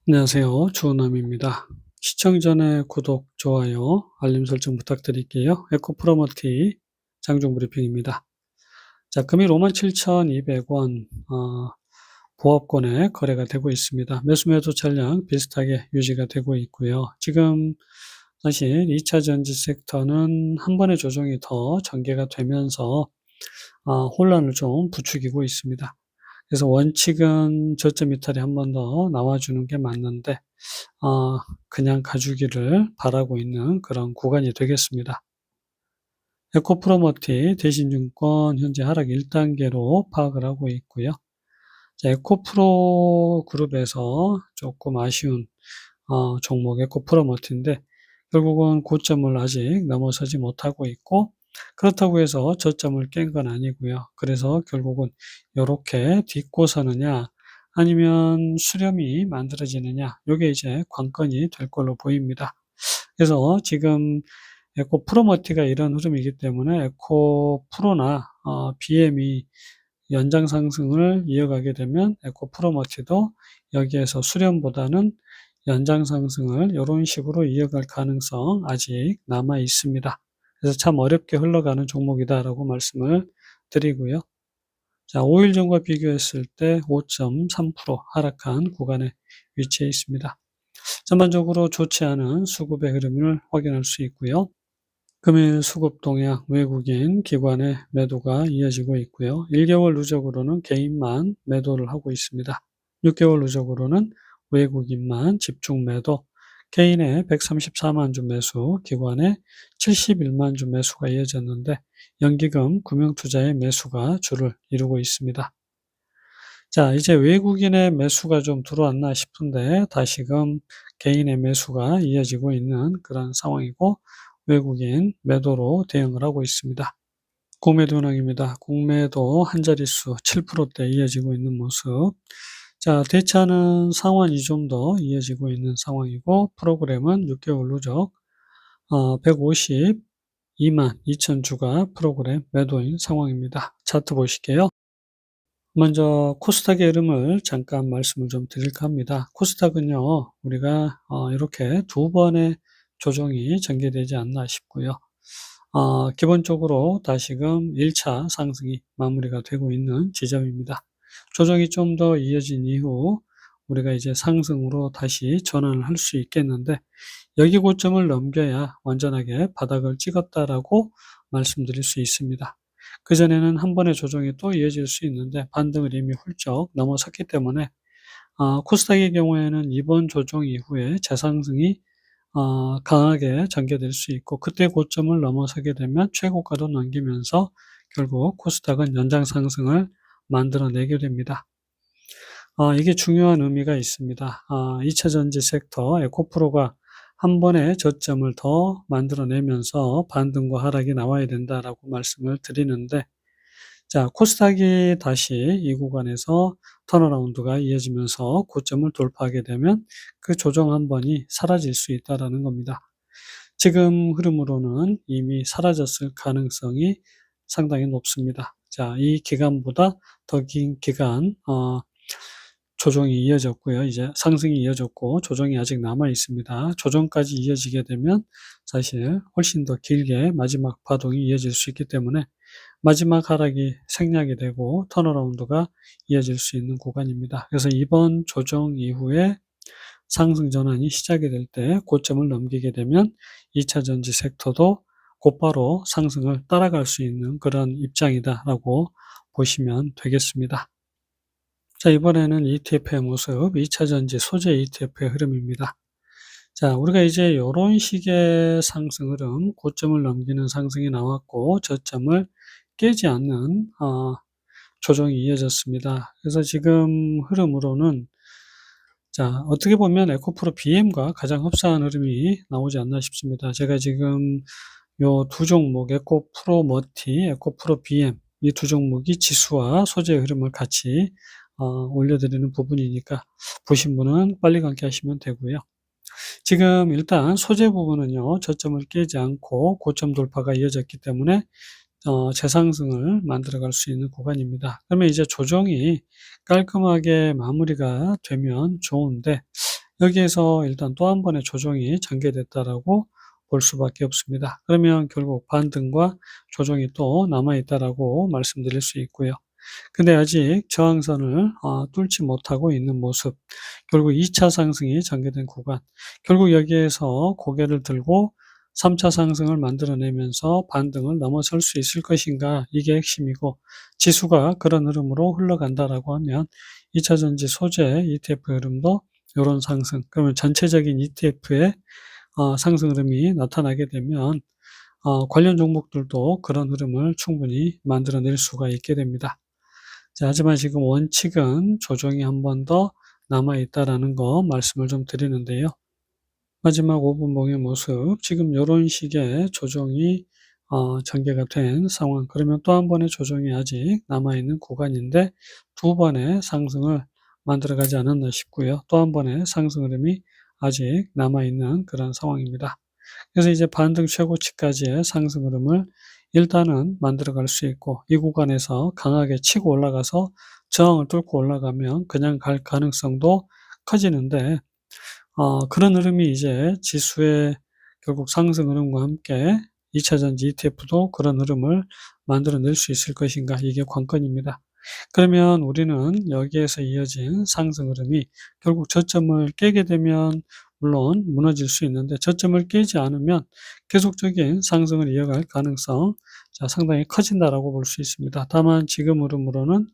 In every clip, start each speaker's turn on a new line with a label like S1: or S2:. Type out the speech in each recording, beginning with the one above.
S1: 안녕하세요. 주호남입니다. 시청 전에 구독, 좋아요, 알림 설정 부탁드릴게요. 에코프로머티 장중 브리핑입니다. 자, 금일 57,200원 보합권에 거래가 되고 있습니다. 매수 매도 전량 비슷하게 유지가 되고 있고요. 지금 사실 2차 전지 섹터는 한 번의 조정이 더 전개가 되면서 혼란을 좀 부추기고 있습니다. 그래서 원칙은 저점 이탈이 한 번 더 나와주는 게 맞는데 그냥 가주기를 바라고 있는 그런 구간이 되겠습니다. 에코프로머티 대신증권 현재 하락 1단계로 파악을 하고 있고요. 자, 에코프로 그룹에서 조금 아쉬운 종목 에코프로머티인데 결국은 고점을 아직 넘어서지 못하고 있고, 그렇다고 해서 저점을 깬 건 아니고요. 그래서 결국은 요렇게 딛고 서느냐 아니면 수렴이 만들어지느냐, 요게 이제 관건이 될 걸로 보입니다. 그래서 지금 에코프로머티가 이런 흐름이기 때문에 에코프로나 BM이 연장 상승을 이어가게 되면 에코프로머티도 여기에서 수렴보다는 연장 상승을 이런 식으로 이어갈 가능성 아직 남아 있습니다. 그래서 참 어렵게 흘러가는 종목이다라고 말씀을 드리고요. 자, 5일 전과 비교했을 때 5.3% 하락한 구간에 위치해 있습니다. 전반적으로 좋지 않은 수급의 흐름을 확인할 수 있고요. 금일 수급 동향, 외국인 기관의 매도가 이어지고 있고요. 1개월 누적으로는 개인만 매도를 하고 있습니다. 6개월 누적으로는 외국인만 집중 매도, 개인의 134만 주 매수, 기관의 71만 주 매수가 이어졌는데 연기금, 금융투자의 매수가 주를 이루고 있습니다. 자, 이제 외국인의 매수가 좀 들어왔나 싶은데 다시금 개인의 매수가 이어지고 있는 그런 상황이고, 외국인 매도로 대응을 하고 있습니다. 공매도 현황입니다. 공매도 한 자릿수 7%대 이어지고 있는 모습. 자, 대차는 상환이 좀 더 이어지고 있는 상황이고, 프로그램은 6개월 누적 152만 2천 주가 프로그램 매도인 상황입니다. 차트 보실게요. 먼저 코스닥의 흐름을 잠깐 말씀을 좀 드릴까 합니다. 코스닥은요, 우리가 이렇게 두 번의 조정이 전개되지 않나 싶고요. 기본적으로 다시금 1차 상승이 마무리가 되고 있는 지점입니다. 조정이 좀 더 이어진 이후 우리가 이제 상승으로 다시 전환을 할 수 있겠는데, 여기 고점을 넘겨야 완전하게 바닥을 찍었다라고 말씀드릴 수 있습니다. 그전에는 한 번의 조정이 또 이어질 수 있는데 반등을 이미 훌쩍 넘어섰기 때문에 코스닥의 경우에는 이번 조정 이후에 재상승이 강하게 전개될 수 있고, 그때 고점을 넘어서게 되면 최고가도 넘기면서 결국 코스닥은 연장 상승을 만들어내게 됩니다. 이게 중요한 의미가 있습니다. 2차 전지 섹터 에코프로가 한 번의 저점을 더 만들어내면서 반등과 하락이 나와야 된다라고 말씀을 드리는데, 자, 코스닥이 다시 이 구간에서 턴어라운드가 이어지면서 고점을 돌파하게 되면 그 조정 한 번이 사라질 수 있다라는 겁니다. 지금 흐름으로는 이미 사라졌을 가능성이 상당히 높습니다. 자, 이 기간보다 더 긴 기간 조정이 이어졌고요. 이제 상승이 이어졌고 조정이 아직 남아 있습니다. 조정까지 이어지게 되면 사실 훨씬 더 길게 마지막 파동이 이어질 수 있기 때문에 마지막 하락이 생략이 되고 턴어라운드가 이어질 수 있는 구간입니다. 그래서 이번 조정 이후에 상승 전환이 시작이 될 때 고점을 넘기게 되면 2차 전지 섹터도 곧바로 상승을 따라갈 수 있는 그런 입장이다라고 보시면 되겠습니다. 자, 이번에는 ETF의 모습, 2차 전지 소재 ETF의 흐름입니다. 자, 우리가 이제 요런 식의 상승 흐름, 고점을 넘기는 상승이 나왔고 저점을 깨지 않는 조정이 이어졌습니다. 그래서 지금 흐름으로는, 자, 어떻게 보면 에코프로 BM과 가장 흡사한 흐름이 나오지 않나 싶습니다. 제가 지금 요 두 종목 에코프로 머티, 에코프로 BM 이 두 종목이 지수와 소재의 흐름을 같이 올려드리는 부분이니까 보신 분은 빨리 관계하시면 되고요. 지금 일단 소재 부분은요, 저점을 깨지 않고 고점 돌파가 이어졌기 때문에 재상승을 만들어갈 수 있는 구간입니다. 그러면 이제 조정이 깔끔하게 마무리가 되면 좋은데, 여기에서 일단 또 한 번의 조정이 전개됐다라고 볼 수밖에 없습니다. 그러면 결국 반등과 조정이 또 남아 있다라고 말씀드릴 수 있고요. 근데 아직 저항선을 뚫지 못하고 있는 모습, 결국 2차 상승이 전개된 구간, 결국 여기에서 고개를 들고 3차 상승을 만들어내면서 반등을 넘어설 수 있을 것인가, 이게 핵심이고, 지수가 그런 흐름으로 흘러간다라고 하면 2차 전지 소재 ETF 흐름도 요런 상승, 그러면 전체적인 ETF의 상승 흐름이 나타나게 되면 관련 종목들도 그런 흐름을 충분히 만들어낼 수가 있게 됩니다. 자, 하지만 지금 원칙은 조정이 한 번 더 남아 있다라는 거 말씀을 좀 드리는데요. 마지막 5분봉의 모습, 지금 요런 식의 조정이 전개가 된 상황, 그러면 또 한 번의 조정이 아직 남아 있는 구간인데 두 번의 상승을 만들어 가지 않았나 싶고요. 또 한 번의 상승 흐름이 아직 남아 있는 그런 상황입니다. 그래서 이제 반등 최고치까지의 상승 흐름을 일단은 만들어 갈 수 있고, 이 구간에서 강하게 치고 올라가서 저항을 뚫고 올라가면 그냥 갈 가능성도 커지는데, 그런 흐름이 이제 지수의 결국 상승 흐름과 함께 2차 전지 ETF도 그런 흐름을 만들어낼 수 있을 것인가, 이게 관건입니다. 그러면 우리는 여기에서 이어진 상승 흐름이 결국 저점을 깨게 되면 물론 무너질 수 있는데, 저점을 깨지 않으면 계속적인 상승을 이어갈 가능성, 상당히 커진다라고 볼 수 있습니다. 다만 지금 흐름으로는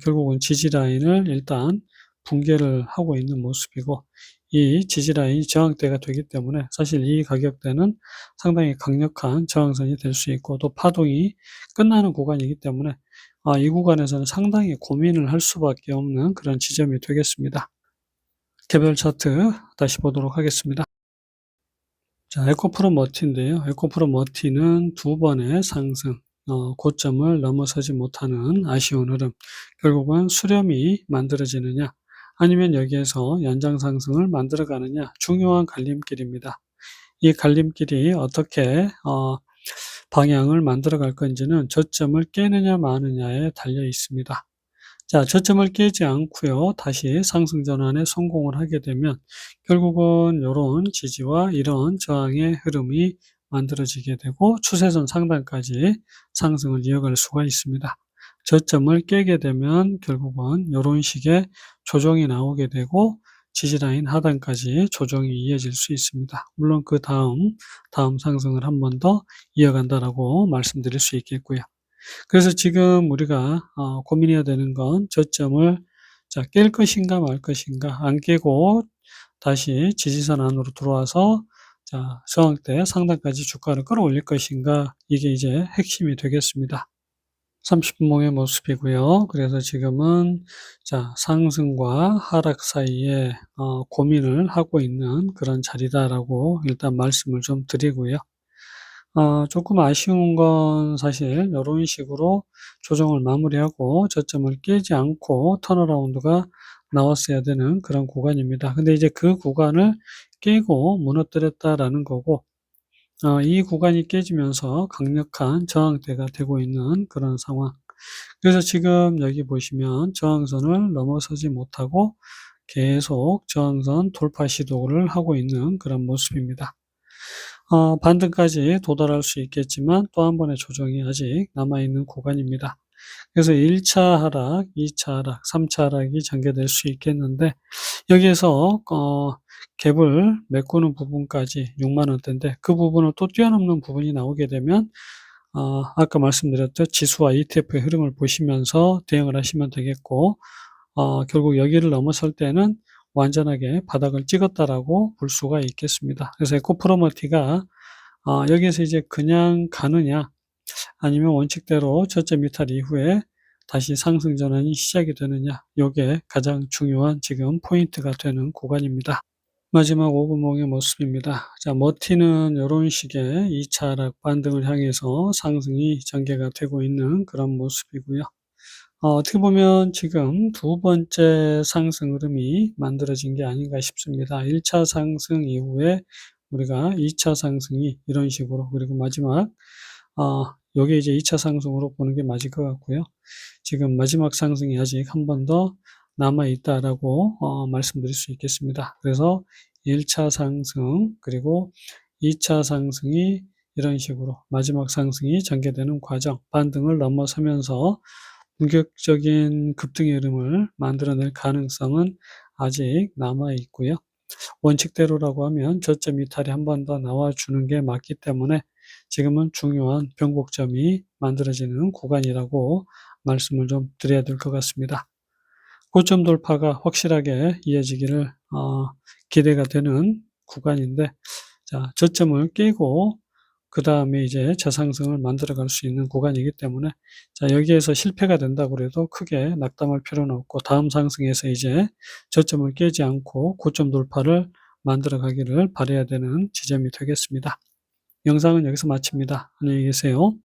S1: 결국은 지지 라인을 일단 붕괴를 하고 있는 모습이고, 이 지지 라인이 저항대가 되기 때문에 사실 이 가격대는 상당히 강력한 저항선이 될 수 있고, 또 파동이 끝나는 구간이기 때문에 이 구간에서는 상당히 고민을 할 수밖에 없는 그런 지점이 되겠습니다. 개별 차트 다시 보도록 하겠습니다. 자, 에코프로 머티인데요. 에코프로 머티는 두 번의 상승, 고점을 넘어서지 못하는 아쉬운 흐름, 결국은 수렴이 만들어지느냐, 아니면 여기에서 연장 상승을 만들어 가느냐, 중요한 갈림길입니다. 이 갈림길이 어떻게 방향을 만들어 갈 건지는 저점을 깨느냐 마느냐에 달려 있습니다. 자, 저점을 깨지 않고요, 다시 상승 전환에 성공을 하게 되면 결국은 요런 지지와 이런 저항의 흐름이 만들어지게 되고 추세선 상단까지 상승을 이어갈 수가 있습니다. 저점을 깨게 되면 결국은 요런 식의 조정이 나오게 되고 지지라인 하단까지 조정이 이어질 수 있습니다. 물론 그 다음 상승을 한 번 더 이어간다라고 말씀드릴 수 있겠고요. 그래서 지금 우리가 고민해야 되는 건 저점을 깰 것인가 말 것인가, 안 깨고 다시 지지선 안으로 들어와서 저항대 상단까지 주가를 끌어올릴 것인가, 이게 이제 핵심이 되겠습니다. 30분봉의 모습이고요. 그래서 지금은 상승과 하락 사이에 고민을 하고 있는 그런 자리다라고 일단 말씀을 좀 드리고요. 조금 아쉬운 건 사실 요런 식으로 조정을 마무리하고 저점을 깨지 않고 턴어라운드가 나왔어야 되는 그런 구간입니다. 근데 이제 그 구간을 깨고 무너뜨렸다라는 거고, 이 구간이 깨지면서 강력한 저항대가 되고 있는 그런 상황. 그래서 지금 여기 보시면 저항선을 넘어서지 못하고 계속 저항선 돌파 시도를 하고 있는 그런 모습입니다. 반등까지 도달할 수 있겠지만 또 한 번의 조정이 아직 남아있는 구간입니다. 그래서 1차 하락, 2차 하락, 3차 하락이 전개될 수 있겠는데, 여기에서 갭을 메꾸는 부분까지 6만 원대인데, 그 부분을 또 뛰어넘는 부분이 나오게 되면 아까 말씀드렸듯 지수와 ETF의 흐름을 보시면서 대응을 하시면 되겠고, 결국 여기를 넘어설 때는 완전하게 바닥을 찍었다라고 볼 수가 있겠습니다. 그래서 에코프로머티가 여기에서 이제 그냥 가느냐, 아니면 원칙대로 저점 이탈 이후에 다시 상승 전환이 시작이 되느냐, 요게 가장 중요한 지금 포인트가 되는 구간입니다. 마지막 5분봉의 모습입니다. 자, 머티는 요런 식의 2차 하락 반등을 향해서 상승이 전개가 되고 있는 그런 모습이고요. 어떻게 보면 지금 두 번째 상승 흐름이 만들어진 게 아닌가 싶습니다. 1 차 상승 이후에 우리가 2차 상승이 이런 식으로, 그리고 마지막 요게 이제 2차 상승으로 보는 게 맞을 것 같고요. 지금 마지막 상승이 아직 한 번 더 남아 있다라고 말씀드릴 수 있겠습니다. 그래서 1차 상승 그리고 2차 상승이 이런 식으로 마지막 상승이 전개되는 과정, 반등을 넘어서면서 본격적인 급등의 흐름을 만들어낼 가능성은 아직 남아 있고요. 원칙대로라고 하면 저점 이탈이 한 번 더 나와주는 게 맞기 때문에 지금은 중요한 변곡점이 만들어지는 구간이라고 말씀을 좀 드려야 될 것 같습니다. 고점 돌파가 확실하게 이어지기를 기대가 되는 구간인데, 자, 저점을 깨고 그다음에 이제 저상승을 만들어갈 수 있는 구간이기 때문에, 자, 여기에서 실패가 된다고 해도 크게 낙담할 필요는 없고 다음 상승에서 이제 저점을 깨지 않고 고점 돌파를 만들어 가기를 바라야 되는 지점이 되겠습니다. 영상은 여기서 마칩니다. 안녕히 계세요.